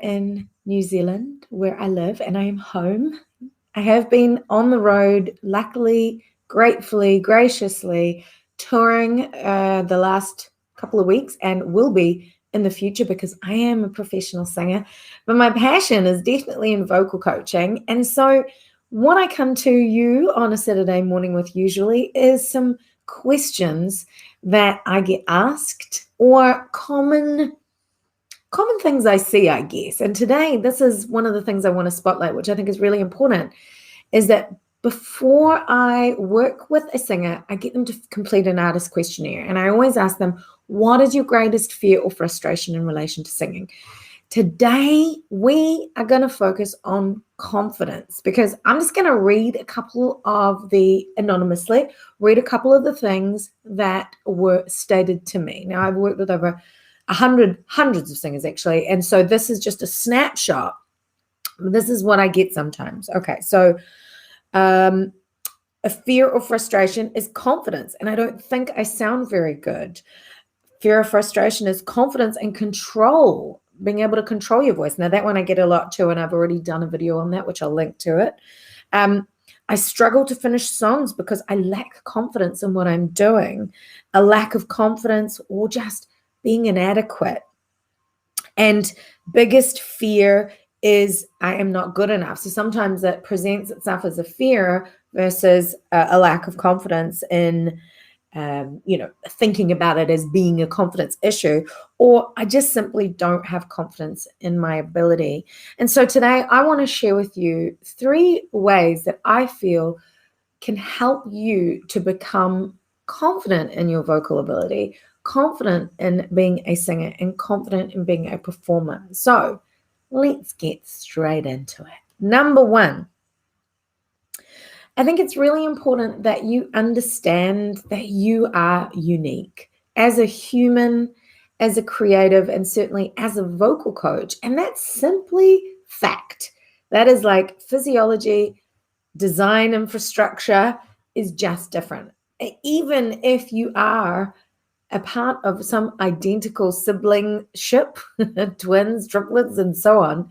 in New Zealand where I live, and I am home. I have been on the road, luckily, gratefully, graciously, touring the last couple of weeks and will be in the future because I am a professional singer. But my passion is definitely in vocal coaching. And so, what I come to you on a Saturday morning with usually is some questions that I get asked or common things I see, I guess. And today, this is one of the things I want to spotlight, which I think is really important, is that before I work with a singer, I get them to complete an artist questionnaire. And I always ask them, what is your greatest fear or frustration in relation to singing? Today, we are going to focus on confidence because I'm just going to read anonymously, read a couple of the things that were stated to me. Now, I've worked with over hundreds of singers actually. And so this is just a snapshot. This is what I get sometimes. Okay. So, a fear or frustration is confidence. And I don't think I sound very good. Fear or frustration is confidence and control, being able to control your voice. Now, that one I get a lot too, and I've already done a video on that, which I'll link to it. I struggle to finish songs because I lack confidence in what I'm doing, a lack of confidence or just being inadequate. And biggest fear is I am not good enough. So sometimes it presents itself as a fear versus a lack of confidence in thinking about it as being a confidence issue, or I just simply don't have confidence in my ability. And so today I want to share with you 3 ways that I feel can help you to become confident in your vocal ability, confident in being a singer, and confident in being a performer. So let's get straight into it. Number 1, I think it's really important that you understand that you are unique as a human, as a creative, and certainly as a vocal coach. And that's simply fact. That is like physiology, design, infrastructure is just different. Even if you are a part of some identical sibling ship, twins, triplets, and so on,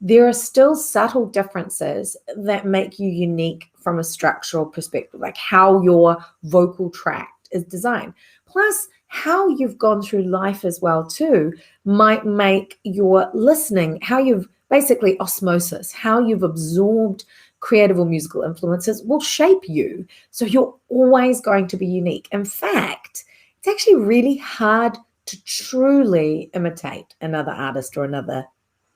there are still subtle differences that make you unique from a structural perspective, like how your vocal tract is designed. Plus, how you've gone through life as well, too, might make your listening, how you've basically osmosis, how you've absorbed creative or musical influences will shape you. So you're always going to be unique. In fact, it's actually really hard to truly imitate another artist or another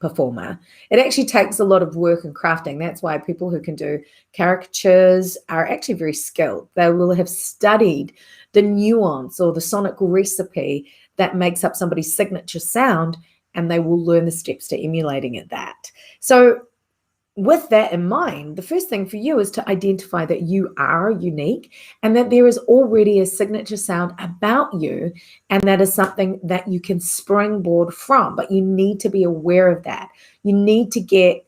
performer. It actually takes a lot of work and crafting. That's why people who can do caricatures are actually very skilled. They will have studied the nuance or the sonic recipe that makes up somebody's signature sound, and they will learn the steps to emulating it that. So with that in mind, the first thing for you is to identify that you are unique and that there is already a signature sound about you, and that is something that you can springboard from. But you need to be aware of that. You need to get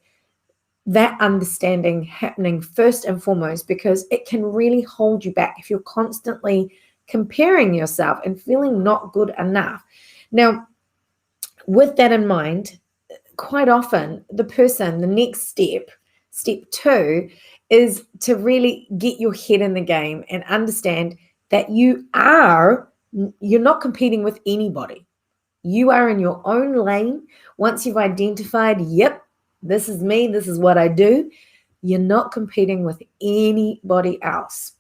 that understanding happening first and foremost, because it can really hold you back if you're constantly comparing yourself and feeling not good enough. Now, with that in mind, quite often the next step 2, is to really get your head in the game and understand that you're not competing with anybody. You are in your own lane. Once you've identified, yep, this is me, this is what I do, you're not competing with anybody else.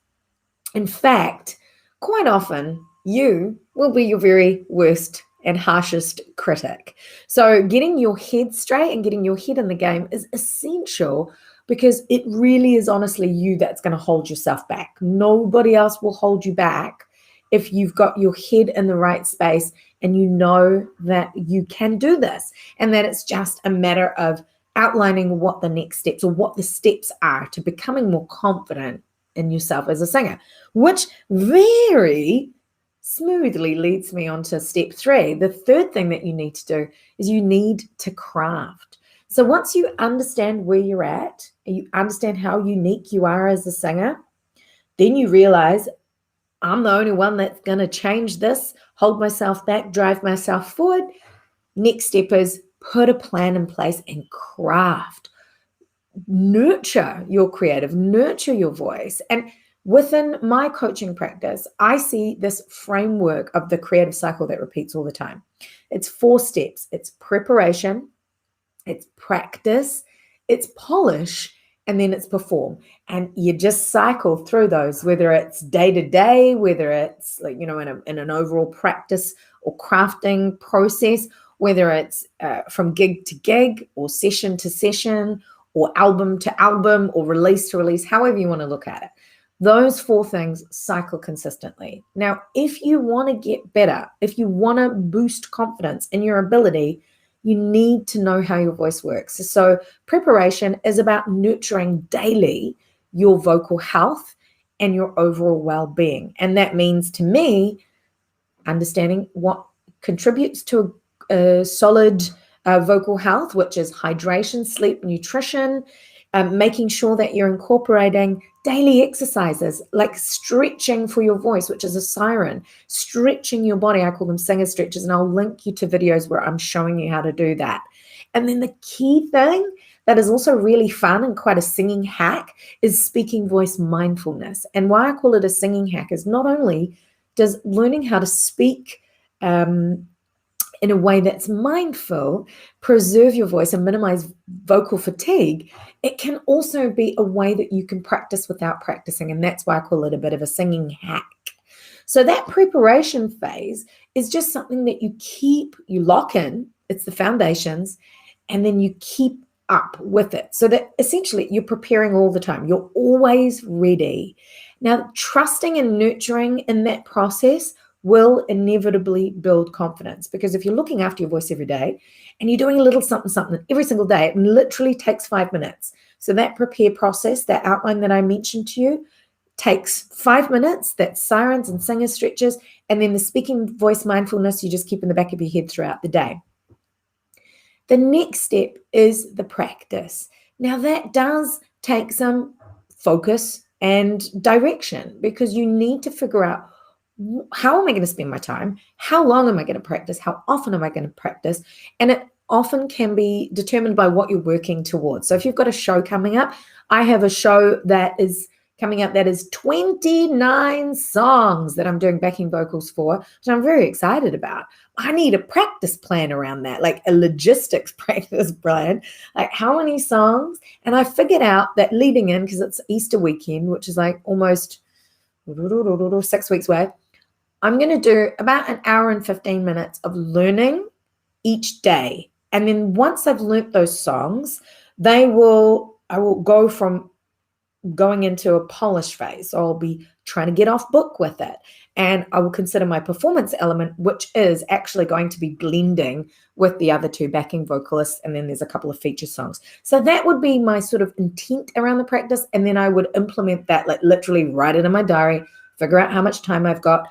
In fact, quite often you will be your very worst and harshest critic. So getting your head straight and getting your head in the game is essential, because it really is honestly you that's going to hold yourself back. Nobody else will hold you back if you've got your head in the right space and you know that you can do this, and that it's just a matter of outlining what the next steps or what the steps are to becoming more confident in yourself as a singer, which very smoothly leads me on to step 3. The third thing that you need to do is you need to craft. So once you understand where you're at and you understand how unique you are as a singer, then you realize I'm the only one that's going to change this, hold myself back, drive myself forward. Next step is put a plan in place and craft, nurture your creative, nurture your voice. And within my coaching practice, I see this framework of the creative cycle that repeats all the time. It's 4 steps. It's preparation, it's practice, it's polish, and then it's perform. And you just cycle through those, whether it's day to day, whether it's like, in an overall practice or crafting process, whether it's from gig to gig or session to session or album to album or release to release, however you want to look at it. Those 4 things cycle consistently. Now, if you want to get better, if you want to boost confidence in your ability, you need to know how your voice works. So preparation is about nurturing daily your vocal health and your overall well-being. And that means, to me, understanding what contributes to a solid vocal health, which is hydration, sleep, nutrition, making sure that you're incorporating daily exercises like stretching for your voice, which is a siren, stretching your body. I call them singer stretches, and I'll link you to videos where I'm showing you how to do that. And then the key thing that is also really fun and quite a singing hack is speaking voice mindfulness. And why I call it a singing hack is not only does learning how to speak in a way that's mindful preserve your voice and minimize vocal fatigue, it can also be a way that you can practice without practicing. And that's why I call it a bit of a singing hack. So that preparation phase is just something that you lock in, it's the foundations, and then you keep up with it. So that essentially you're preparing all the time. You're always ready. Now, trusting and nurturing in that process will inevitably build confidence, because if you're looking after your voice every day and you're doing a little something every single day, it literally takes 5 minutes. So that prepare process, that outline that I mentioned to you, takes 5 minutes. That's sirens and singer stretches, and then the speaking voice mindfulness you just keep in the back of your head throughout the day. The next step is the practice. Now that does take some focus and direction, because you need to figure out, how am I going to spend my time? How long am I going to practice? How often am I going to practice? And it often can be determined by what you're working towards. So if you've got a show coming up, I have a show that is coming up that is 29 songs that I'm doing backing vocals for, which I'm very excited about. I need a practice plan around that, like a logistics practice plan, like how many songs? And I figured out that leading in, because it's Easter weekend, which is like almost 6 weeks away, I'm going to do about an hour and 15 minutes of learning each day. And then once I've learnt those songs, I will go from going into a polish phase. So I'll be trying to get off book with it. And I will consider my performance element, which is actually going to be blending with the other 2 backing vocalists. And then there's a couple of feature songs. So that would be my sort of intent around the practice. And then I would implement that, like literally write it in my diary, figure out how much time I've got.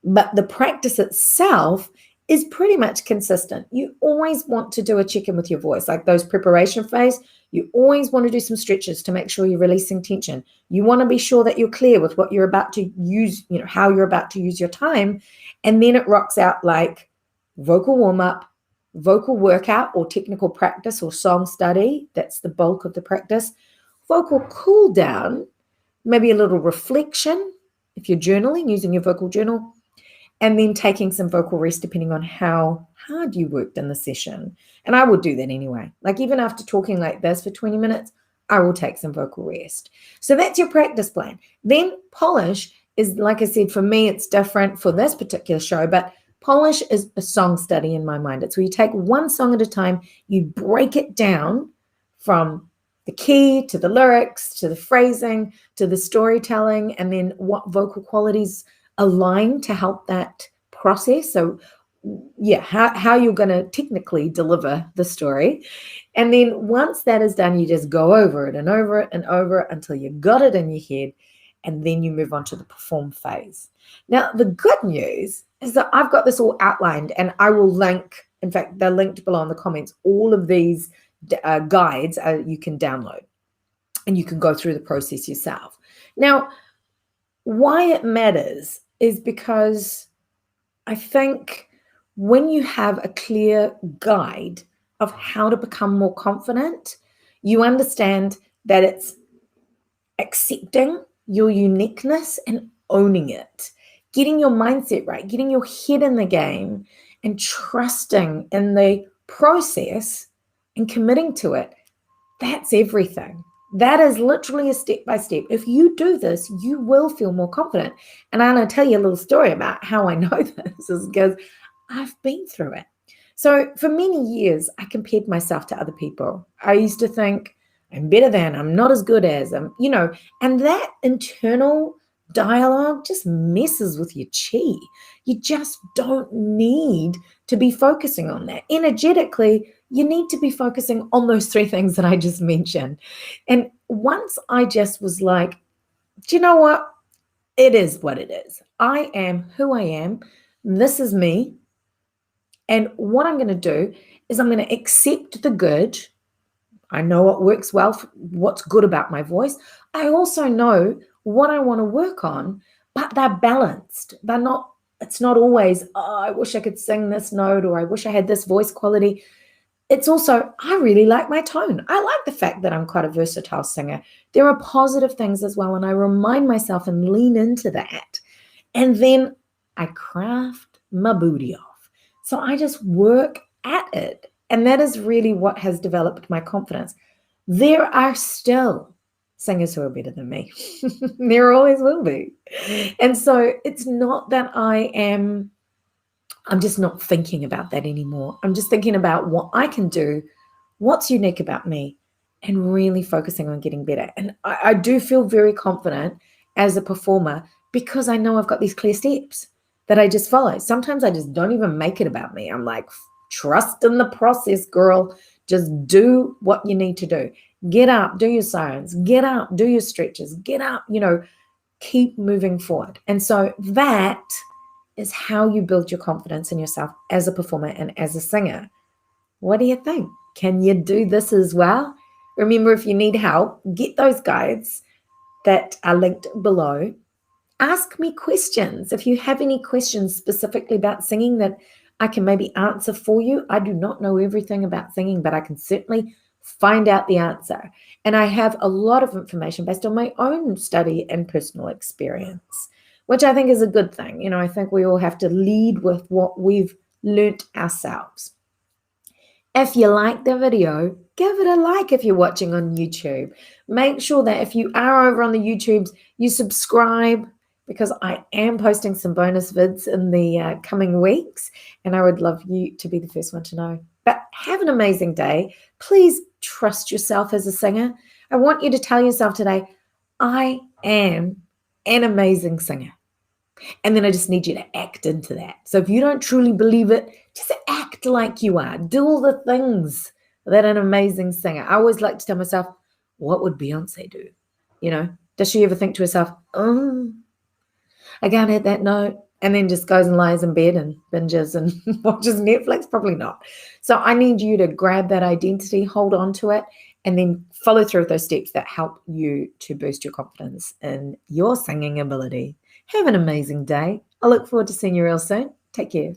But the practice itself is pretty much consistent. You always want to do a check-in with your voice, like those preparation phase. You always want to do some stretches to make sure you're releasing tension. You want to be sure that you're clear with what you're about to use, how you're about to use your time. And then it rocks out like vocal warm-up, vocal workout or technical practice or song study. That's the bulk of the practice. Vocal cool down, maybe a little reflection if you're journaling, using your vocal journal, and then taking some vocal rest depending on how hard you worked in the session. And I would do that anyway. Like even after talking like this for 20 minutes, I will take some vocal rest. So that's your practice plan. Then polish is, like I said, for me, it's different for this particular show, but polish is a song study in my mind. It's where you take one song at a time, you break it down from the key to the lyrics, to the phrasing, to the storytelling, and then what vocal qualities align to help that process. So yeah, how you're going to technically deliver the story. And then once that is done, you just go over it and over it and over it until you got it in your head. And then you move on to the perform phase. Now, the good news is that I've got this all outlined, and I will link, in fact, they're linked below in the comments, all of these guides you can download, and you can go through the process yourself. Now, why it matters is because I think when you have a clear guide of how to become more confident, you understand that it's accepting your uniqueness and owning it, getting your mindset right, getting your head in the game, and trusting in the process and committing to it. That's everything. That is literally a step by step. If you do this, you will feel more confident. And I'm going to tell you a little story about how I know this is because I've been through it. So for many years, I compared myself to other people. I used to think I'm better than, I'm not as good as, and that internal dialogue just messes with your chi. You just don't need to be focusing on that. Energetically, you need to be focusing on those three things that I just mentioned. And once I just was like, do you know what? It is what it is. I am who I am. This is me. And what I'm going to do is I'm going to accept the good. I know what works well, what's good about my voice. I also know what I want to work on, but they're balanced. They're not, it's not always, oh, I wish I could sing this note or I wish I had this voice quality. It's also, I really like my tone. I like the fact that I'm quite a versatile singer. There are positive things as well, and I remind myself and lean into that. And then I craft my booty off. So I just work at it. And that is really what has developed my confidence. There are still singers who are better than me. There always will be. And so it's not that I'm just not thinking about that anymore. I'm just thinking about what I can do, what's unique about me, and really focusing on getting better. And I do feel very confident as a performer because I know I've got these clear steps that I just follow. Sometimes I just don't even make it about me. I'm like, trust in the process, girl. Just do what you need to do. Get up, do your sirens. Get up, do your stretches. Get up, keep moving forward. And so that is how you build your confidence in yourself as a performer and as a singer. What do you think? Can you do this as well? Remember, if you need help, get those guides that are linked below. Ask me questions. If you have any questions specifically about singing that I can maybe answer for you. I do not know everything about singing, but I can certainly find out the answer. And I have a lot of information based on my own study and personal experience, which I think is a good thing. I think we all have to lead with what we've learnt ourselves. If you like the video, give it a like if you're watching on YouTube. Make sure that if you are over on the YouTubes, you subscribe because I am posting some bonus vids in the coming weeks, and I would love you to be the first one to know. But have an amazing day. Please trust yourself as a singer. I want you to tell yourself today, I am an amazing singer. And then I just need you to act into that. So if you don't truly believe it, just act like you are. Do all the things that an amazing singer. I always like to tell myself, what would Beyonce do? Does she ever think to herself, oh, I can't hit that note, and then just goes and lies in bed and binges and watches Netflix? Probably not. So I need you to grab that identity, hold on to it, and then follow through with those steps that help you to boost your confidence in your singing ability. Have an amazing day. I look forward to seeing you real soon. Take care.